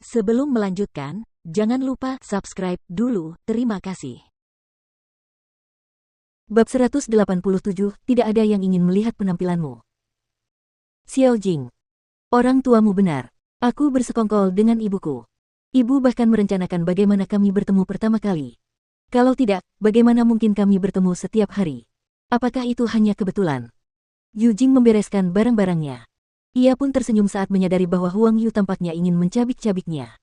Sebelum melanjutkan, jangan lupa subscribe dulu, terima kasih. Bab 187, tidak ada yang ingin melihat penampilanmu. Xiao Jing. Orang tuamu benar. Aku bersekongkol dengan ibuku. Ibu bahkan merencanakan bagaimana kami bertemu pertama kali. Kalau tidak, bagaimana mungkin kami bertemu setiap hari? Apakah itu hanya kebetulan? Yu Jing membereskan barang-barangnya. Ia pun tersenyum saat menyadari bahwa Huang Yu tampaknya ingin mencabik-cabiknya.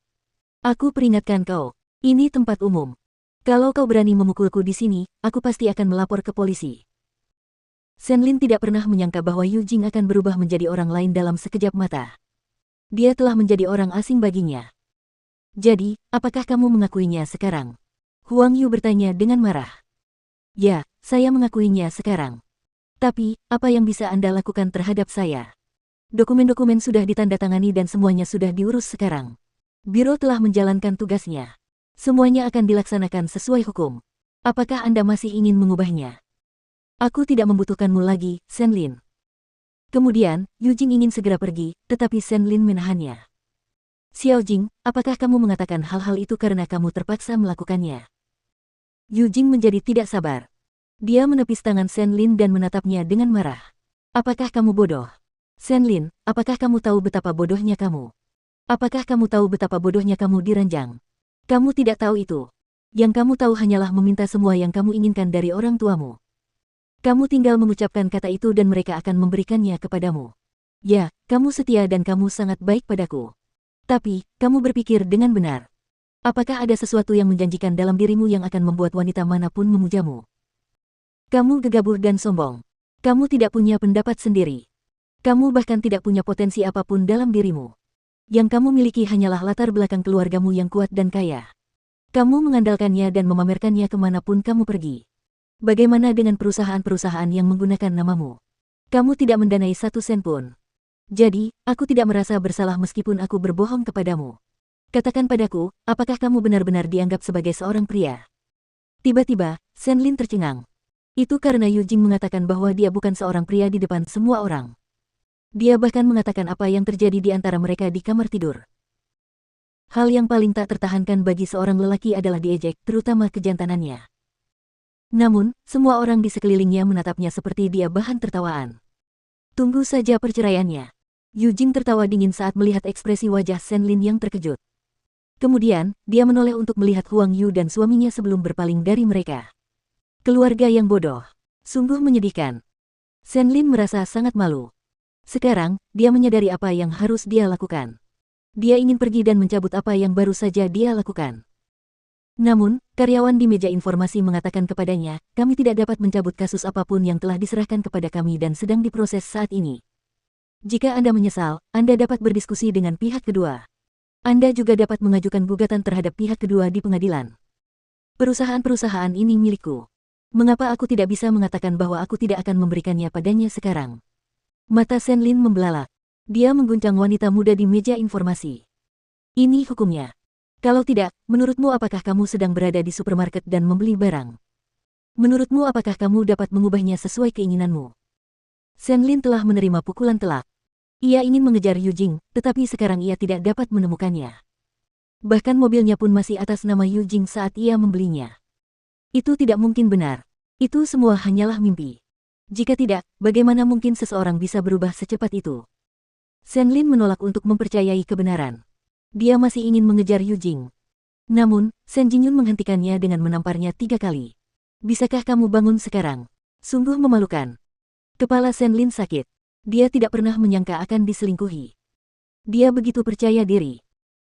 Aku peringatkan kau, ini tempat umum. Kalau kau berani memukulku di sini, aku pasti akan melapor ke polisi. Shen Lin tidak pernah menyangka bahwa Yu Jing akan berubah menjadi orang lain dalam sekejap mata. Dia telah menjadi orang asing baginya. Jadi, apakah kamu mengakuinya sekarang? Huang Yu bertanya dengan marah. Ya, saya mengakuinya sekarang. Tapi, apa yang bisa Anda lakukan terhadap saya? Dokumen-dokumen sudah ditandatangani dan semuanya sudah diurus sekarang. Biro telah menjalankan tugasnya. Semuanya akan dilaksanakan sesuai hukum. Apakah Anda masih ingin mengubahnya? Aku tidak membutuhkanmu lagi, Shen Lin. Kemudian, Yu Jing ingin segera pergi, tetapi Shen Lin menahannya. Xiao Jing, apakah kamu mengatakan hal-hal itu karena kamu terpaksa melakukannya? Yu Jing menjadi tidak sabar. Dia menepis tangan Shen Lin dan menatapnya dengan marah. Apakah kamu bodoh? Shen Lin, apakah kamu tahu betapa bodohnya kamu? Apakah kamu tahu betapa bodohnya kamu diranjang? Kamu tidak tahu itu. Yang kamu tahu hanyalah meminta semua yang kamu inginkan dari orang tuamu. Kamu tinggal mengucapkan kata itu dan mereka akan memberikannya kepadamu. Ya, kamu setia dan kamu sangat baik padaku. Tapi, kamu berpikir dengan benar. Apakah ada sesuatu yang menjanjikan dalam dirimu yang akan membuat wanita manapun memujamu? Kamu gegabah dan sombong. Kamu tidak punya pendapat sendiri. Kamu bahkan tidak punya potensi apapun dalam dirimu. Yang kamu miliki hanyalah latar belakang keluargamu yang kuat dan kaya. Kamu mengandalkannya dan memamerkannya kemanapun kamu pergi. Bagaimana dengan perusahaan-perusahaan yang menggunakan namamu? Kamu tidak mendanai satu sen pun. Jadi, aku tidak merasa bersalah meskipun aku berbohong kepadamu. Katakan padaku, apakah kamu benar-benar dianggap sebagai seorang pria? Tiba-tiba, Shen Lin tercengang. Itu karena Yu Jing mengatakan bahwa dia bukan seorang pria di depan semua orang. Dia bahkan mengatakan apa yang terjadi di antara mereka di kamar tidur. Hal yang paling tak tertahankan bagi seorang lelaki adalah diejek, terutama kejantanannya. Namun, semua orang di sekelilingnya menatapnya seperti dia bahan tertawaan. Tunggu saja perceraiannya. Yu Jing tertawa dingin saat melihat ekspresi wajah Shen Lin yang terkejut. Kemudian, dia menoleh untuk melihat Huang Yu dan suaminya sebelum berpaling dari mereka. Keluarga yang bodoh. Sungguh menyedihkan. Shen Lin merasa sangat malu. Sekarang, dia menyadari apa yang harus dia lakukan. Dia ingin pergi dan mencabut apa yang baru saja dia lakukan. Namun, karyawan di meja informasi mengatakan kepadanya, kami tidak dapat mencabut kasus apapun yang telah diserahkan kepada kami dan sedang diproses saat ini. Jika Anda menyesal, Anda dapat berdiskusi dengan pihak kedua. Anda juga dapat mengajukan gugatan terhadap pihak kedua di pengadilan. Perusahaan-perusahaan ini milikku. Mengapa aku tidak bisa mengatakan bahwa aku tidak akan memberikannya padanya sekarang? Mata Shen Lin membelalak. Dia mengguncang wanita muda di meja informasi. Ini hukumnya. Kalau tidak, menurutmu apakah kamu sedang berada di supermarket dan membeli barang? Menurutmu apakah kamu dapat mengubahnya sesuai keinginanmu? Shen Lin telah menerima pukulan telak. Ia ingin mengejar Yu Jing, tetapi sekarang ia tidak dapat menemukannya. Bahkan mobilnya pun masih atas nama Yu Jing saat ia membelinya. Itu tidak mungkin benar. Itu semua hanyalah mimpi. Jika tidak, bagaimana mungkin seseorang bisa berubah secepat itu? Shen Lin menolak untuk mempercayai kebenaran. Dia masih ingin mengejar Yu Jing. Namun, Shen Jingyun menghentikannya dengan menamparnya 3 kali. Bisakah kamu bangun sekarang? Sungguh memalukan. Kepala Shen Lin sakit. Dia tidak pernah menyangka akan diselingkuhi. Dia begitu percaya diri.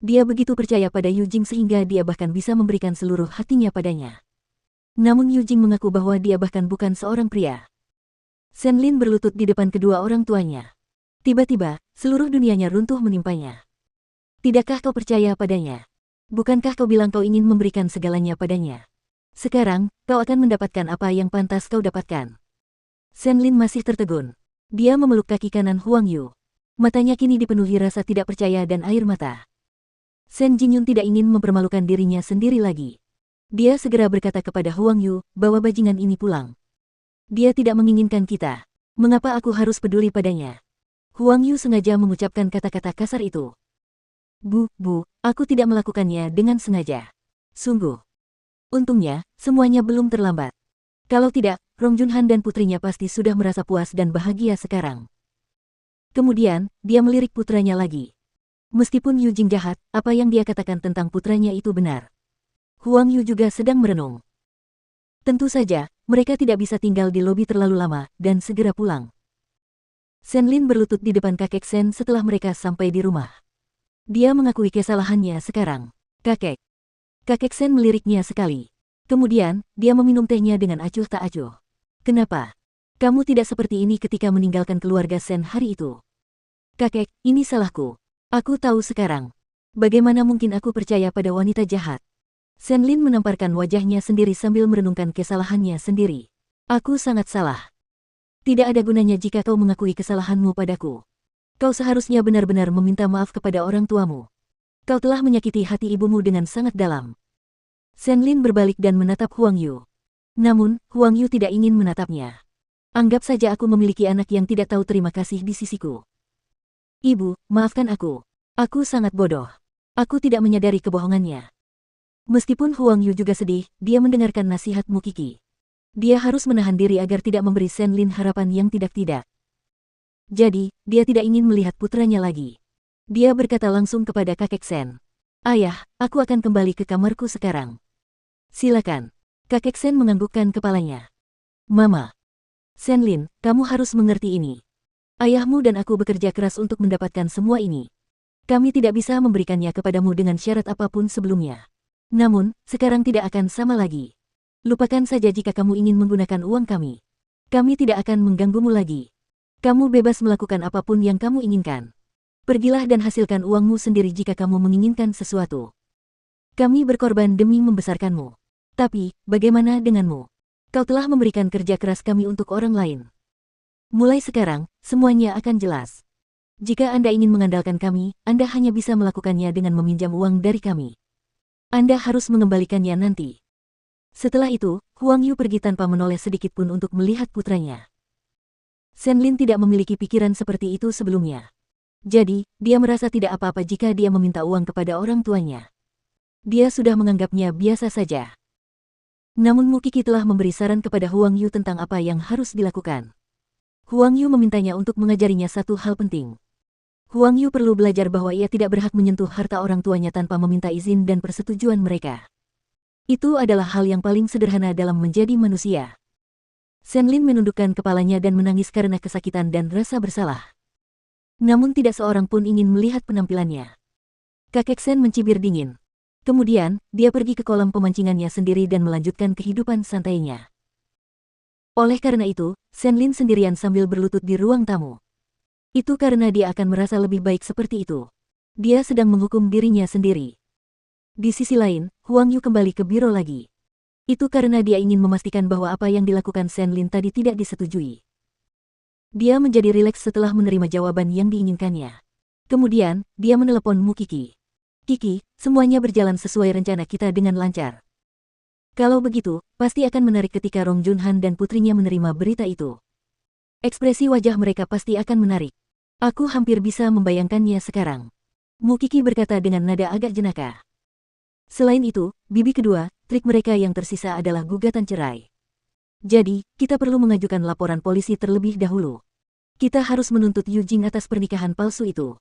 Dia begitu percaya pada Yu Jing sehingga dia bahkan bisa memberikan seluruh hatinya padanya. Namun Yu Jing mengaku bahwa dia bahkan bukan seorang pria. Shen Lin berlutut di depan kedua orang tuanya. Tiba-tiba, seluruh dunianya runtuh menimpanya. Tidakkah kau percaya padanya? Bukankah kau bilang kau ingin memberikan segalanya padanya? Sekarang, kau akan mendapatkan apa yang pantas kau dapatkan. Shen Lin masih tertegun. Dia memeluk kaki kanan Huang Yu. Matanya kini dipenuhi rasa tidak percaya dan air mata. Shen Jingyun tidak ingin mempermalukan dirinya sendiri lagi. Dia segera berkata kepada Huang Yu, bawa bajingan ini pulang. Dia tidak menginginkan kita. Mengapa aku harus peduli padanya? Huang Yu sengaja mengucapkan kata-kata kasar itu. Aku tidak melakukannya dengan sengaja. Sungguh. Untungnya, semuanya belum terlambat. Kalau tidak, Rong Junhan dan putrinya pasti sudah merasa puas dan bahagia sekarang. Kemudian, dia melirik putranya lagi. Meskipun Yu Jing jahat, apa yang dia katakan tentang putranya itu benar. Huang Yu juga sedang merenung. Tentu saja, mereka tidak bisa tinggal di lobi terlalu lama, dan segera pulang. Sen Lin berlutut di depan kakek Sen setelah mereka sampai di rumah. Dia mengakui kesalahannya sekarang. Kakek. Kakek Sen meliriknya sekali. Kemudian, dia meminum tehnya dengan acuh tak acuh. Kenapa? Kamu tidak seperti ini ketika meninggalkan keluarga Sen hari itu. Kakek, ini salahku. Aku tahu sekarang. Bagaimana mungkin aku percaya pada wanita jahat? Sen Lin menamparkan wajahnya sendiri sambil merenungkan kesalahannya sendiri. Aku sangat salah. Tidak ada gunanya jika kau mengakui kesalahanmu padaku. Kau seharusnya benar-benar meminta maaf kepada orang tuamu. Kau telah menyakiti hati ibumu dengan sangat dalam. Sen Lin berbalik dan menatap Huang Yu. Namun, Huang Yu tidak ingin menatapnya. Anggap saja aku memiliki anak yang tidak tahu terima kasih di sisiku. Ibu, maafkan aku. Aku sangat bodoh. Aku tidak menyadari kebohongannya. Meskipun Huang Yu juga sedih, dia mendengarkan nasihat Mu Qi. Dia harus menahan diri agar tidak memberi Sen Lin harapan yang tidak-tidak. Jadi, dia tidak ingin melihat putranya lagi. Dia berkata langsung kepada kakek Sen. Ayah, aku akan kembali ke kamarku sekarang. Silakan. Kakek Sen menganggukkan kepalanya. Mama. Sen Lin, kamu harus mengerti ini. Ayahmu dan aku bekerja keras untuk mendapatkan semua ini. Kami tidak bisa memberikannya kepadamu dengan syarat apapun sebelumnya. Namun, sekarang tidak akan sama lagi. Lupakan saja jika kamu ingin menggunakan uang kami. Kami tidak akan mengganggumu lagi. Kamu bebas melakukan apapun yang kamu inginkan. Pergilah dan hasilkan uangmu sendiri jika kamu menginginkan sesuatu. Kami berkorban demi membesarkanmu. Tapi, bagaimana denganmu? Kau telah memberikan kerja keras kami untuk orang lain. Mulai sekarang, semuanya akan jelas. Jika Anda ingin mengandalkan kami, Anda hanya bisa melakukannya dengan meminjam uang dari kami. Anda harus mengembalikannya nanti. Setelah itu, Huang Yu pergi tanpa menoleh sedikit pun untuk melihat putranya. Sen Lin tidak memiliki pikiran seperti itu sebelumnya. Jadi, dia merasa tidak apa-apa jika dia meminta uang kepada orang tuanya. Dia sudah menganggapnya biasa saja. Namun Mu Qi telah memberi saran kepada Huang Yu tentang apa yang harus dilakukan. Huang Yu memintanya untuk mengajarinya satu hal penting. Huang Yu perlu belajar bahwa ia tidak berhak menyentuh harta orang tuanya tanpa meminta izin dan persetujuan mereka. Itu adalah hal yang paling sederhana dalam menjadi manusia. Sen Lin menundukkan kepalanya dan menangis karena kesakitan dan rasa bersalah. Namun tidak seorang pun ingin melihat penampilannya. Kakek Sen mencibir dingin. Kemudian, dia pergi ke kolam pemancingannya sendiri dan melanjutkan kehidupan santainya. Oleh karena itu, Sen Lin sendirian sambil berlutut di ruang tamu. Itu karena dia akan merasa lebih baik seperti itu. Dia sedang menghukum dirinya sendiri. Di sisi lain, Huang Yu kembali ke biro lagi. Itu karena dia ingin memastikan bahwa apa yang dilakukan Sen Lin tadi tidak disetujui. Dia menjadi rileks setelah menerima jawaban yang diinginkannya. Kemudian, dia menelepon Mu Qi. Qi, semuanya berjalan sesuai rencana kita dengan lancar. Kalau begitu, pasti akan menarik ketika Rong Junhan dan putrinya menerima berita itu. Ekspresi wajah mereka pasti akan menarik. Aku hampir bisa membayangkannya sekarang. Mu Qi berkata dengan nada agak jenaka. Selain itu, bibi kedua, trik mereka yang tersisa adalah gugatan cerai. Jadi, kita perlu mengajukan laporan polisi terlebih dahulu. Kita harus menuntut Yu Jing atas pernikahan palsu itu.